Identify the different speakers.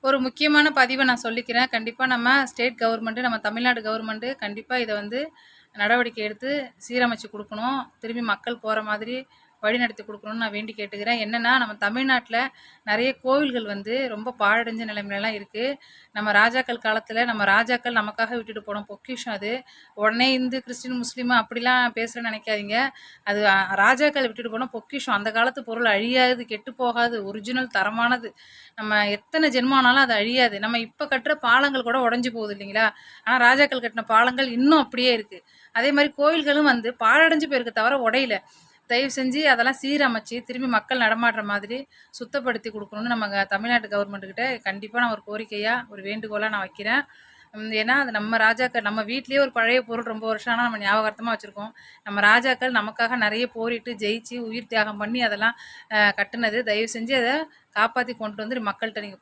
Speaker 1: ஒரு முக்கியமான பதிவை நான் சொல்லிக்கிறேன். கண்டிப்பா நம்ம ஸ்டேட் கவர்மெண்ட்டு, நம்ம தமிழ்நாடு கவர்மெண்ட்டு கண்டிப்பா இத வந்து நடவடிக்கை எடுத்து சீரமைச்சு குடுக்கணும். திரும்பி மக்கள் போற மாதிரி வழிநடத்தி குடுக்கணும்னு நான் வேண்டி கேட்டுக்கிறேன். என்னன்னா, நம்ம தமிழ்நாட்ல நெறைய கோவில்கள் வந்து ரொம்ப பாழடைஞ்ச நிலைமையிலலாம் இருக்கு. நம்ம ராஜாக்கள் காலத்துல நம்ம ராஜாக்கள் நமக்காக விட்டுட்டு போன பொக்கிஷம் அது. உடனே இந்து, கிறிஸ்டின், முஸ்லீம் அப்படிலாம் பேசுறேன்னு நெனைக்காதீங்க. அது ராஜாக்கள் விட்டுட்டு போன பொக்கிஷம். அந்த காலத்து பொருள் அழியாது, கெட்டு போகாது, ஒரிஜினல் தரமானது. நம்ம எத்தனை ஜென்மம் ஆனாலும் அது அழியாது. நம்ம இப்ப கட்டுற பாலங்கள் கூட உடைஞ்சு போகுது இல்லைங்களா? ஆனா ராஜாக்கள் கட்டின பாலங்கள் இன்னும் அப்படியே இருக்கு. அதே மாரி கோயில்களும் வந்து பாழடைஞ்சு போயிருக்கு தவிர உடையல. தயவு செஞ்சு அதெல்லாம் சீரமைச்சு, திரும்பி மக்கள் நடமாடுற மாதிரி சுத்தப்படுத்தி குடுக்கணும்னு நம்ம தமிழ்நாட்டு கவர்மெண்ட் கிட்ட கண்டிப்பா நான் ஒரு கோரிக்கையா, ஒரு வேண்டுகோளா நான் வைக்கிறேன். ஏன்னா, அது நம்ம ராஜாக்கள் நம்ம வீட்லயே ஒரு பழைய பொருள் ரொம்ப வருஷம் ஆனா நம்ம ஞாபகார்த்தமா வச்சிருக்கோம். நம்ம ராஜாக்கள் நமக்காக நெறைய போரிட்டு, ஜெயிச்சு, உயிர் தியாகம் பண்ணி அதெல்லாம் கட்டுனது. தயவு செஞ்சு அத காப்பாத்தி கொண்டு வந்து மக்கள்ட்ட நீங்க